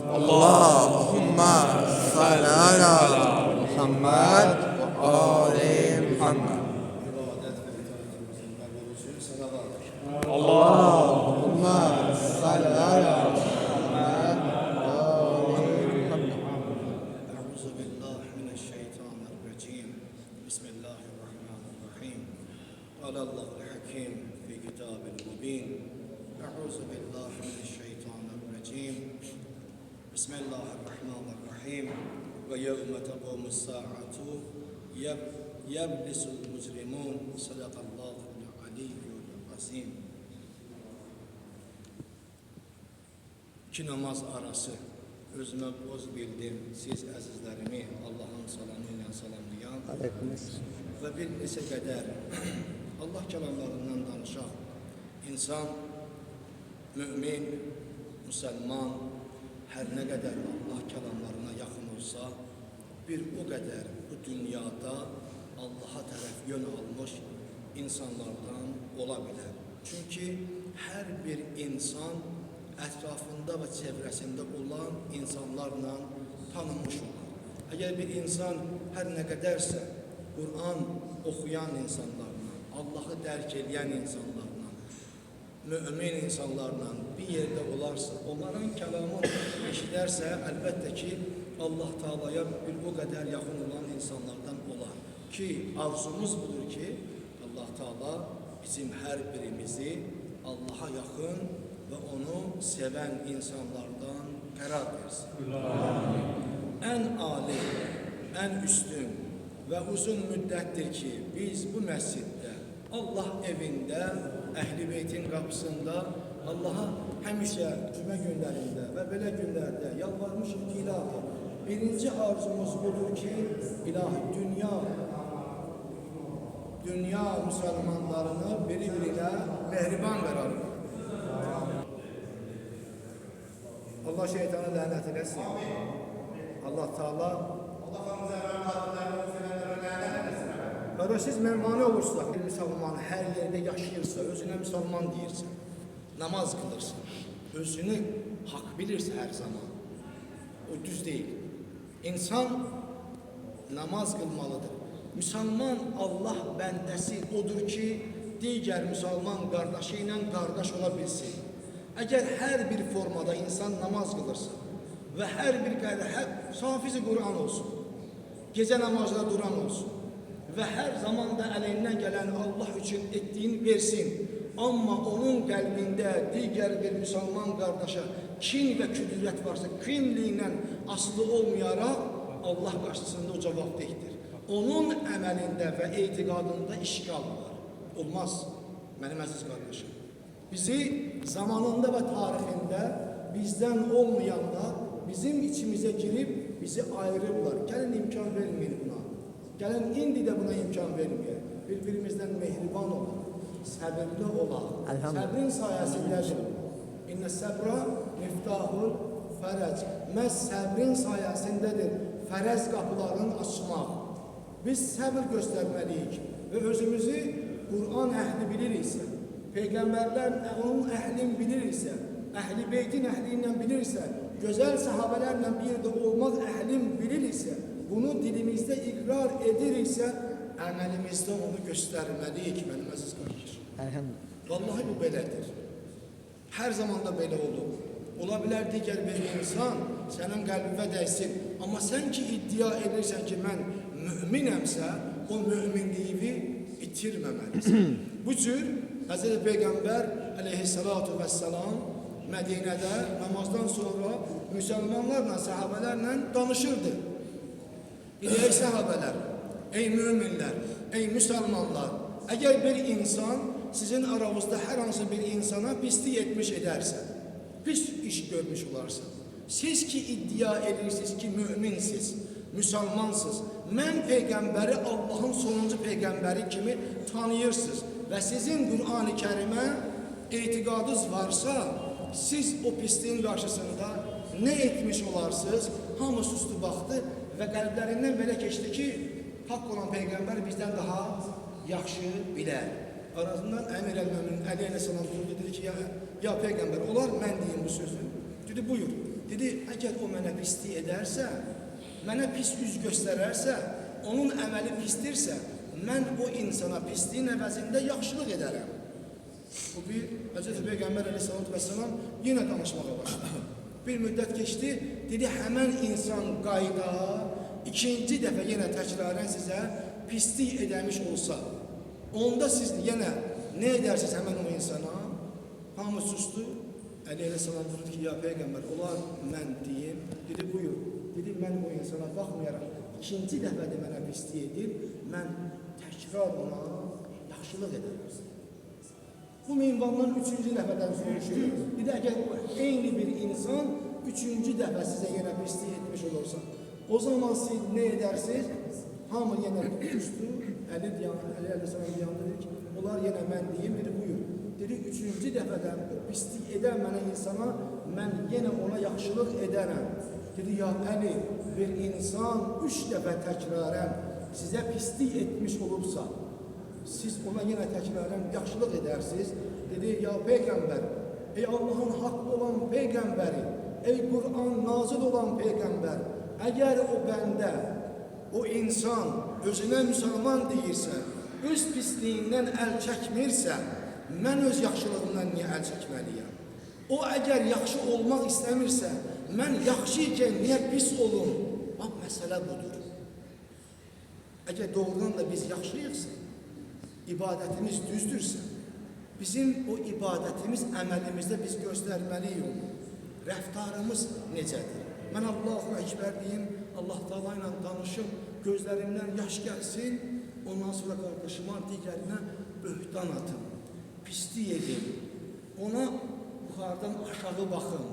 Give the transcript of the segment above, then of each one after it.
Allahumma salli ala Muhammed ve ali Muhammed. Allahumma salli ala Muhammed ve ali Muhammed. Euzu billahi mineşşeytanirracim. Bismillahirrahmanirrahim. Alallahul hakim fi kitabil mubin. Euzu billahi mineşşeytanirracim. Bismillahirrahmanirrahim. Ve yevme tequmus saatu yeblisul mujrimun. Sadakallahul aliyyul azim. İki namaz arası özüme boz bildim. Siz əzizlərimi Allah'ın salamı ilə salamlayan və bir neçə qədər Allah kəlamlarından danışaq. İnsan, mümin, müsəlman hər nə qədər Allah kəlamlarına yaxın olsa, bir o qədər bu dünyada Allah'a tərəf yön almış insanlardan ola bilər. Çünki hər bir insan ətrafında və çevrəsində olan insanlarla tanınmış olur. Əgər bir insan hər nə qədərsə Qur'an oxuyan insanlarla, Allah'ı dərk edən insanlarla, mümin insanlarla bir yerdə olarsa, onların kəlamını eşidərsə, əlbəttə ki, Allah Taala'ya bir o qədər yaxın olan insanlardan olar. Ki, arzumuz budur ki, Allah Taala bizim hər birimizi Allah'a yaxın ve onu seven insanlardan qərar versin. En âli, en üstün ve uzun müddettir ki biz bu məsciddə, Allah evində, Əhl-i Beytin qapısında Allah'a həmişə cümə günlərində və belə günlərdə yalvarmışıq ki, ilahi, birinci arzumuz budur ki, ilahi, dünya müsəlmanlarını biri-birinə mehriban qərar verir. Allah şeytanı lanet eləsin. Allah Taala Qardaş, siz məni olursa, bir müsəlman hər yerdə yaşayırsa, özünə müsəlman deyirsə, namaz qılırsa, özünü haqq bilirsə hər zaman, o düz deyil. İnsan namaz qılmalıdır. Müsəlman Allah bəndəsi odur ki, digər müsəlman qardaşı ilə qardaş ola bilsin. Əgər hər bir formada insan namaz qılırsa və hər bir safizi Qur'an olsun, gecə namazda duran olsun və hər zamanda əlindən gələn Allah üçün etdiyini versin, amma onun qəlbində digər bir müsəlman qardaşa kin və küdürət varsa, kinliyindən asılı olmayaraq Allah qarşısında o cavabdehdir. Onun əməlində və etiqadında işgal var. Olmaz, mənim əziz qardaşım. Bizi zamanında ve tarihinde bizden olmayanlar bizim içimize girip bizi ayırırlar. Gelin imkan vermeyin buna. Gelin indi de buna imkan vermeyin. Birbirimizden mehriban olun. Səbirli olaq. Səbrin sayəsindədir. İnnə səbra miftahul fərəc. Məhz səbrin sayəsindədir fərəz qapılarını açmaq. Biz səbir göstərməliyik və özümüzü Qur'an əhli biliriksə, Peygamberler onun əhlini bilir ise, Əhl-i Beytin əhliyle bilir ise, güzel sahabelerle bir yerde olmak əhlin bilir ise, bunu dilimizde ikrar edir ise, əməlimizdə onu göstermeliyik, mənim əziz qardaşım. Vallahi bu belədir. Her zaman da belə olur. Ola bilər digər bir insan sənin qəlbinə dəysin, amma sən ki iddia edirsən ki, mən müminəmsə, o müminliyi itirməməlisən. Bu cür Hazreti Peygamber aleyhissalatu vesselam Medine'de namazdan sonra Müslümanlarla, sahabelerle danışırdı. Ey sahabeler, ey müminler, ey Müslümanlar, eğer bir insan sizin aranızda her hansı bir insana pislik etmiş ederse, pis iş görmüş olarsa, siz ki iddia edirsiniz ki müminsiniz, Müslümansınız, mən Peygamberi Allah'ın sonuncu Peygamberi kimi tanıyırsınız ve sizin Kur'an-ı Kerim'e etiqadınız varsa, siz o pisliğin karşısında ne etmiş olarsınız? Hamı sustu baxdı ve qəlblərindən belə keçdi ki, haqq olan Peygamber bizden daha yaxşı bilər. Arasından Əmir el-Mömin Ali aleyhisselam durdu, dedi ki, ya Peygamber, olar mən deyim bu sözü? Dedi, buyur. Dedi, əgər o mənə pislik edərsə, mənə pis üz göstərərsə, onun əməli pisdirsə, mən o insana pisliyin əvəzində yaxşılıq edərəm. Bu bir, Hz. Peyğəmbər əleyhissalatu vesselam yenə danışmağa başladı. Bir müddət keçdi, dedi, həmən insan qayda ikinci dəfə yenə təkrarən sizə pislik edəmiş olsa, onda siz yenə nə edərsiniz həmən o insana? Hamı sustu. Əli əleyhissalam buyurdu ki, ya Peyğəmbər, olar mən deyim. Dedi, buyur. Dedi, mən o insana baxmayaraq ikinci dəfədə mənə pislik edir, mən təkrar ona yaxşılıq edərəm. Bu minvaldan üçüncü dəfədən soruşur. Dedi, əgər eyni bir insan üçüncü dəfə sizə yenə pislik etmiş olursa, o zaman siz nə edərsiniz? Hamı yenə tutuşdu. Əli əleyhissalam deyəndə dedi ki, onlar yenə mən deyim, dedi, buyur. Dedi, üçüncü dəfədən pislik edən mənə insana, mən yenə ona yaxşılıq edərəm. Dedi, ya Əli, bir insan üç dəfə təkrarən sizə pislik etmiş olubsa, siz ona yenə təkrarən yaxşılıq edərsiniz. Dedi, ya Peyğəmbər, ey Allahın haqq olan Peyğəmbəri, ey Qur'an nazil olan Peyğəmbər, əgər o bəndə, o insan özünə müsəlman deyirsə, öz pisliyindən əl çəkmirsə, mən öz yaxşılığımdan niyə əl çəkməliyəm? O əgər yaxşı olmaq istəmirsə, mən yaxşı ikən niyə pis olum? Bax, məsələ budur. Əgər doğrudan da biz yaxşıyıqsa, ibadətimiz düzdürsə, bizim o ibadətimiz əməlimizdə biz göstərməliyik onu. Rəftarımız necədir? Mən Allahu Ekber deyim, Allah Teala ilə danışım, gözlərimdən yaş gəlsin, ondan sonra qardaşıma, digərinə böhtan atım, pislik edin, ona yuxarıdan aşağı baxın,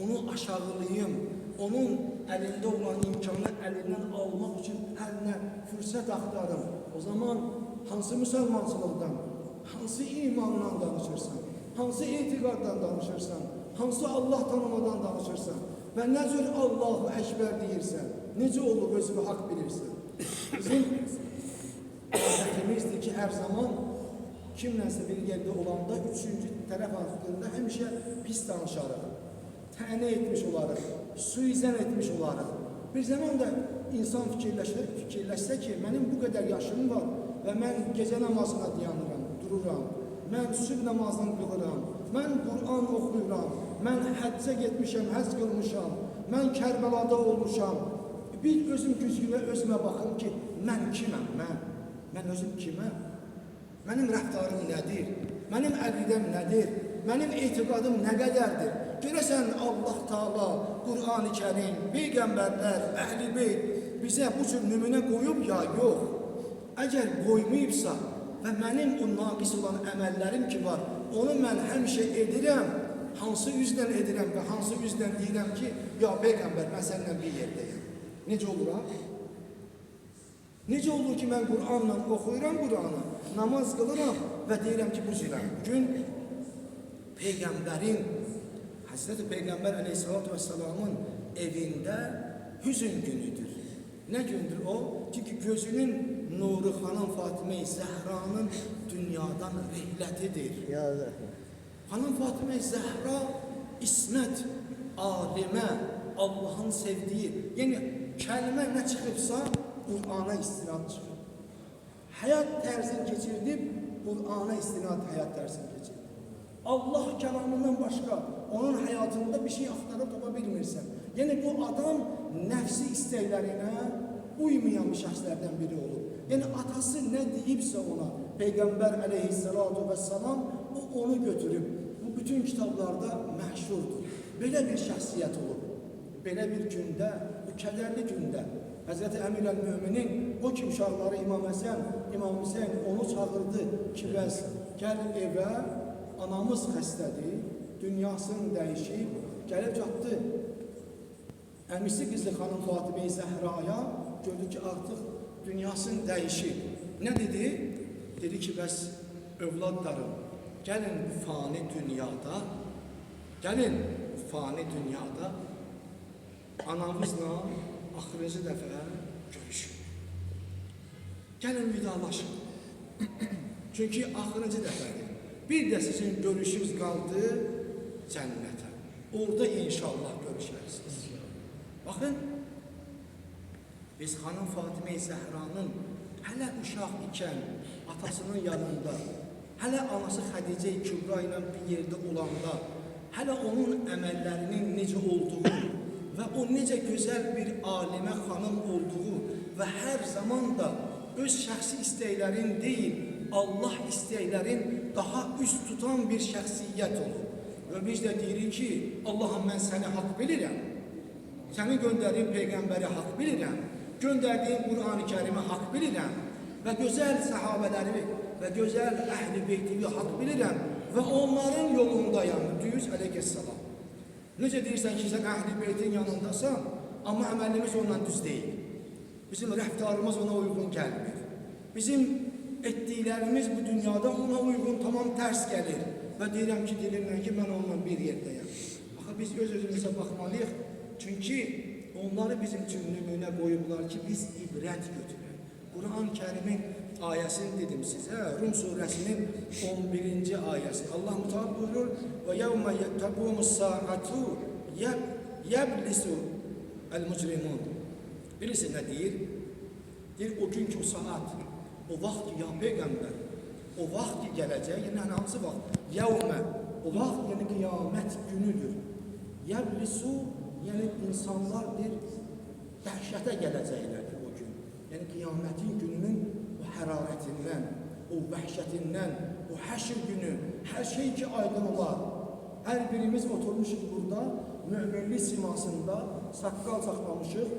onu aşağılayım, onun əlində olan imkanı əlindən almaq üçün hər nə fürsət axtarım. O zaman hansı müsəlmançılıqdan, hansı imandan danışırsan, hansı etiqaddan danışırsan, hansı Allah tanımadan danışırsan və nə cür Allahu Ekber deyirsən, necə olur özünü haqq bilirsən. Bizim adətimizdir ki, hər zaman kimlənsə bir yerdə olanda üçüncü tərəf haqqında həmişə pis danışarıq, tənə etmiş olarıq, suizən etmiş olarıq. Bir zaman da insan fikirləşsə ki, mənim bu qədər yaşım var və mən gecə namazına dayanıram, dururam, mən sübh namazını qılıram, mən Qur'an oxuyuram, mən həccə getmişəm, həcc qılmışam, mən Kərbəlada olmuşam. Bir özüm güzgünə özümə baxım ki, mən kiməm, mən özüm kiməm? Mənim rəftarım nədir? Mənim əqidəm nədir? Mənim etiqadım nə qədərdir? Görəsən Allah Teala, Qur'an-ı Kərim, Peyğəmbərlər, Əhl-i Beyt bizə bu cür nümunə qoyub ya yox? Əgər qoymayıbsa və mənim o naqis olan əməllərim ki var, onu mən həmişə edirəm, hansı üzdən edirəm və hansı üzdən deyirəm ki, ya Peyğəmbər, mən səndən bir yerdəyəm. Necə olur ha? Necə olur ki, mən Qur'anla oxuyuram Qur'anı, namaz qılıram və deyirəm ki, bu cürəm. Bugün Peyğəmbərin, Həzrəti Peyğəmbər əleyhissalatu vesselamın evində hüzün günüdür. Nə gündür o? Çünki gözünün nuru xanım Fatimə-i Zəhranın dünyadan rehlətidir. Xanım Fatimə-i Zəhra İsmət, alimə, Allahın sevdiyi, yəni kəlmə nə çıxıbsa Qur'ana istinad çıxır. Həyat tərzini keçirdib, Qur'ana istinad həyat tərzini keçirdib. Allah kəlamından başqa onun həyatında bir şey axtarıb tapa bilmirsən. Yəni bu adam nəfsi istəklərinə uymayan bir şəxslərdən biri olur. Yəni atası nə deyibsə ona, Peyğəmbər əleyhissalatu vesselam, o onu götürüb. Bu bütün kitablarda məşhurdur. Belə bir şəxsiyyət olur. Belə bir gündə, bu kədərli gündə Həzrəti Əmir əl-Müminin o ki uşaqları İmam Həsən, İmam Hüseyin onu çağırdı ki, bəs gəl evə, anamız xəstədir, dünyasını dəyişib, gəlib çatdı. Əmisi qızı xanım Fatimə-i Zəhraya gördü ki, artıq dünyasını dəyişib. Nə dedi? Dedi ki, bəs övladlarım, gəlin bu fani dünyada, anamızla axırıncı dəfə görüşün. Gəlin vidalaşın. Çünki axırıncı dəfədir. Bir də sizin görüşünüz qaldı cənnətə. Orada inşallah görüşərsiniz. Baxın, biz xanım Fatimə-i Zəhranın hələ uşaq ikən atasının yanında, hələ anası Xədicə-i Kübra ilə bir yerdə olanda, hələ onun əməllərinin necə olduğu və o necə gözəl bir alimə xanım olduğu və hər zaman da öz şəxsi istəklərin deyil, Allah istəklərin daha üst tutan bir şəxsiyyət olur. Və biz də deyirik ki, Allahım mən səni haqq bilirəm, sənin göndərdiyin Peyğəmbəri haqq bilirəm, göndərdiyin Qur'an-ı Kərimi haqq bilirəm və gözəl səhabələri və gözəl əhl-i beytivi haqq bilirəm və onların yolundayam. Düz əleyhissalam. Necə deyirsən ki, sən əhl-i beytin yanındasan, amma əməlimiz ondan düz deyil. Bizim rəftarımız ona uyğun gəlmir. Bizim etdiklərimiz bu dünyada ona uyğun tamam tərs gəlir. Və deyirəm ki, dilimlə ki, mən onunla bir yerdəyəm. Axı, biz öz-özümüzə baxmalıyıq. Çünki onları bizim üçün nümunə qoyublar ki, biz ibrət götürək. Quran-ı Kərimin ayəsini dedim sizə, Rum surəsinin 11-ci ayəsi. Allah Müteala buyurur, وَيَوْمَ يَتَّقُومُ السَّاعَةُ يَبْلِسُ الْمُجْرِمُونَ. Birisi nə deyir? Deyir, o gün ki, o saat, o vaxt ki, ya Peyğəmbər, o vaxt ki, gələcək, yəni hansı vaxt? Yəvmə, o vaxt, yəni qiyamət günüdür. Yəblisu, yəni insanlar bir dəhşətə gələcəklərdir o gün. Yəni qiyamətin gününün o hərarətindən, o vəhşətindən, o həşr günü, hər şey ki aydın olar. Hər birimiz oturmuşuq burada, müminlik simasında, saqqal saxlamışıq,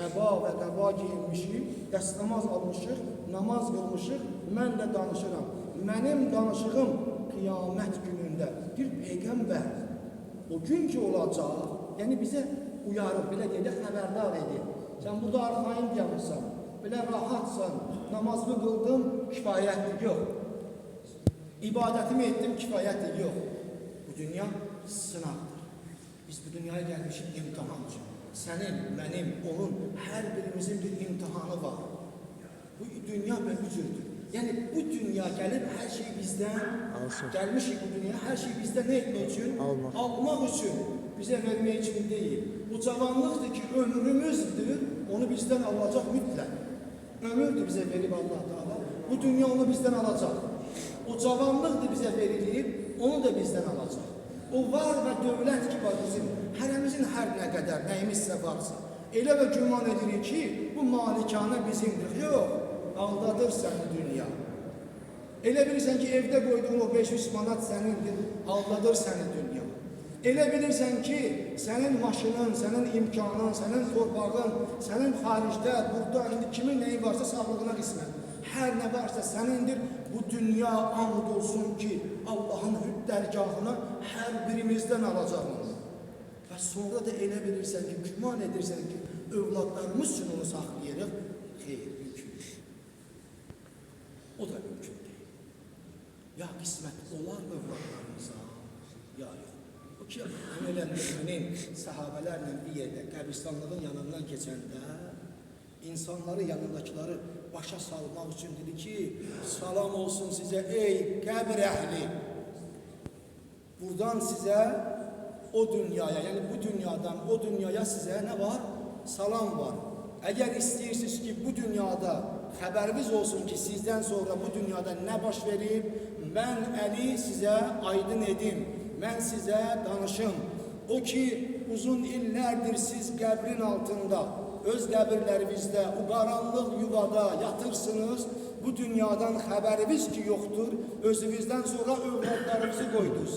əba və qəba giyinmişik, dəstəmaz almışıq, namaz qılmışıq, mən də danışıram. Mənim danışığım qiyamət günündə bir Peyğəmbər o gün ki olacaq, yəni bizə uyarıb, belə deyək, xəbərdar edir. Sən burada arxayın gəlirsən, belə rahatsan, namazımı qıldım, kifayətdir, yox. İbadətimi etdim, kifayətdir, yox. Bu dünya sınaqdır. Biz bu dünyaya gəlmişik imtihan üçün. Sənin, mənim, onun, hər birimizin bir imtihanı var. Bu dünya mövcuddur. Yəni bu dünya gəlib hər şey bizdən, gəlmişik bu dünya, hər şey bizdən nə etmək üçün? Almaq üçün, bizə vermək üçün deyil. Bu cavanlıqdır ki, ömrümüzdür, onu bizdən alacaq mütləq. Ömürdür bizə verib Allah Teala, bu dünya onu bizdən alacaq. O cavanlıqdır bizə verilib, onu da bizdən alacaq. O var və dövlət ki var bizim, hərəmizin hər nə qədər, nəyimizsə varsa. Elə və güman edirik ki, bu malikanə bizimdir. Yox, aldadır səni dünya. Elə bilirsən ki, evdə qoyduğun o 500 manat sənindir, aldadır səni dünya. Elə bilirsən ki, sənin maşının, sənin imkanın, sənin torpağın, sənin xaricdə, burada, indi kimin nəyi varsa sağlığına qismət. Hər nə varsa sənindir, bu dünya and olsun ki, Allahın dərgahına hər birimizdən alacaq onu. Və sonra da elə bilirsən ki, güman edirsən ki, övladlarımız üçün onu saxlayırıq. Xeyr, mümkün deyil. O da mümkün deyil. Ya qismət olar övladlarımıza, ya yox. O ki, elə müminin səhabələrlə bir yerdə qəbristanlığın yanından keçəndə, insanları, yanındakiləri başa salmaq üçün dedi ki, salam olsun sizə ey qəbr əhli. Buradan sizə o dünyaya, yəni bu dünyadan o dünyaya sizə nə var? Salam var. Əgər istəyirsiniz ki, bu dünyada xəbəriniz olsun ki, sizdən sonra bu dünyada nə baş verib, mən Əli sizə aydın edim, mən sizə danışım. O ki, uzun illərdir siz qəbrin altında, öz qəbirlərinizdə, o qaranlıq yuvada yatırsınız, bu dünyadan xəbəriniz ki yoxdur, özünüzdən sonra övladlarınızı qoydunuz,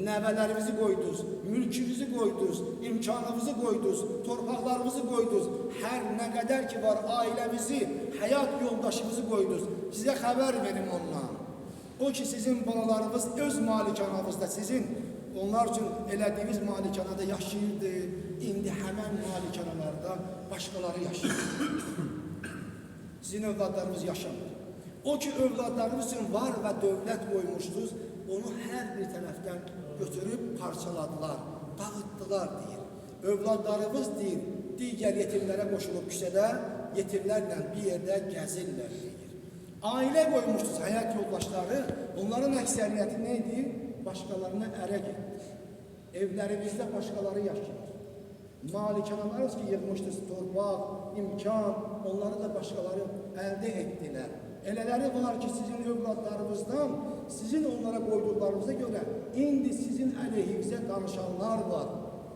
nəvələrinizi qoydunuz, mülkünüzü qoydunuz, imkanınızı qoydunuz, torpaqlarınızı qoydunuz, hər nə qədər ki var ailəmizi, həyat yoldaşınızı qoydunuz, sizə xəbər verim ondan. O ki sizin balalarınız öz malikanınızda, sizin onlar üçün elədiyiniz malikanada yaşayırdı, indi həmən malikanalarda başqaları yaşayır. Sizin övladlarınız yaşamır. O ki övladlarınız üçün var və dövlət qoymuşdunuz, onu hər bir tərəfdən götürüb parçaladılar, dağıttılar deyir. Övladlarımız deyir, digər yetimlərə qoşulub küçədə, yetimlərlə bir yerdə gəzirlər deyir. Ailə qoymuşdunuz, həyat yoldaşları, onların əksəriyyəti neydi? Başqalarına ərə getdi. Evlərimizdə başqaları yaşayır. Malikanalarımız ki, yığmışdır torpaq, imkan, onları da başqaları əldə etdilər. Elələri var ki, sizin övladlarınızdan, sizin onlara qoyduqlarınıza görə indi sizin əleyhinizə danışanlar var.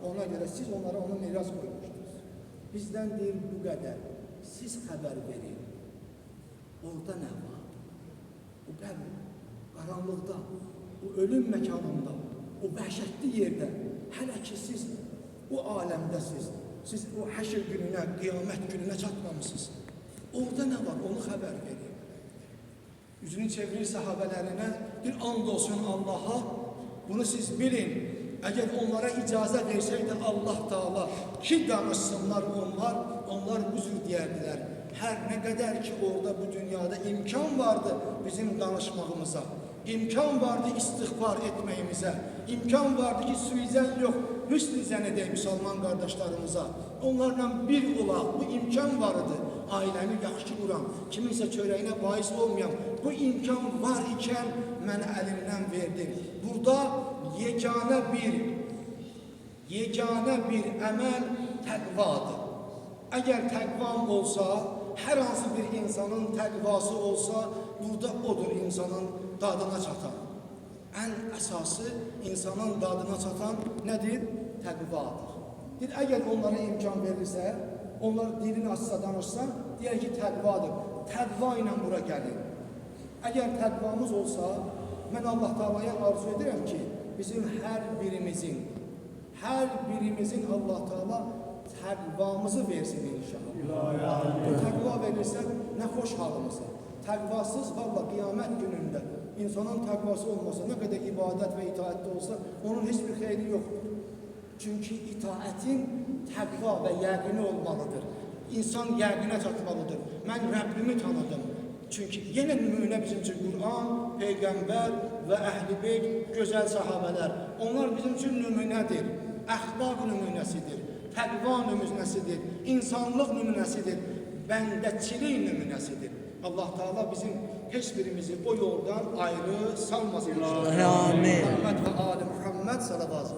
Ona görə siz onlara onu miras qoymuşdunuz. Bizdən deyil bu qədər. Siz xəbər verin. Orada nə var? O qəbir, qaranlıqda, o ölüm məkanında, o vəhşətli yerdə, hələ ki siz o aləmdəsiz, siz o həşr gününə, qiyamət gününə çatmamışsınız. Orada nə var? Onu xəbər verin. Üzünü çevirir sahabələrinə, bir and olsun Allaha, bunu siz bilin. Əgər onlara icazə versəydi Allah Taala ki danışsınlar onlar bu cür deyərdilər. Hər nə qədər ki orada bu dünyada imkan vardı bizim danışmağımıza, imkan vardı istiğfar etməyimizə, imkan vardı ki suizən yox, hüsn-i zənn edək müsəlman qardaşlarımıza. Onlarla bir olaq, bu imkan var idi. Ailəmi yaxşı quram, kiminsə çörəyinə bais olmayan, bu imkan var ikən mən əlimdən verdim. Burada yeganə bir əməl təqvadır. Əgər təqvam olsa, hər hansı bir insanın təqvası olsa, burada odur insanın dadına çatan. Ən əsası insanın dadına çatan nədir? Təqvadır. Əgər onlara imkan verirsə, onlar dilini açsa, danışsa, deyər ki, təqvadır. Təqva ilə bura gəlir. Əgər təqvamız olsa, mən Allah Taala'ya arzu edirəm ki, bizim hər birimizin Allah Taala təqvamızı versin inşallah. Təqva verirsə, nə xoş halımıza. Təqvasız valla qiyamət günündə insanın təqvası olmasa, nə qədər ibadət və itaətdə olsa, onun heç bir xeyri yoxdur. Çünki itaətin təqva və yəqini olmalıdır. İnsan yəqinə çatmalıdır. Mən Rəbbimi tanıdım. Çünki yenə nümunə bizim üçün Qur'an, Peyğəmbər və Əhl-i Beyt, gözəl sahabələr. Onlar bizim üçün nümunədir. Əxlaq nümunəsidir. Təqva nümunəsidir. İnsanlıq nümunəsidir. Bəndəçilik nümunəsidir. Allah Taala bizim heç birimizi o yoldan ayrı salmasın. Amin. Muhammed və Ali Muhammed salavat.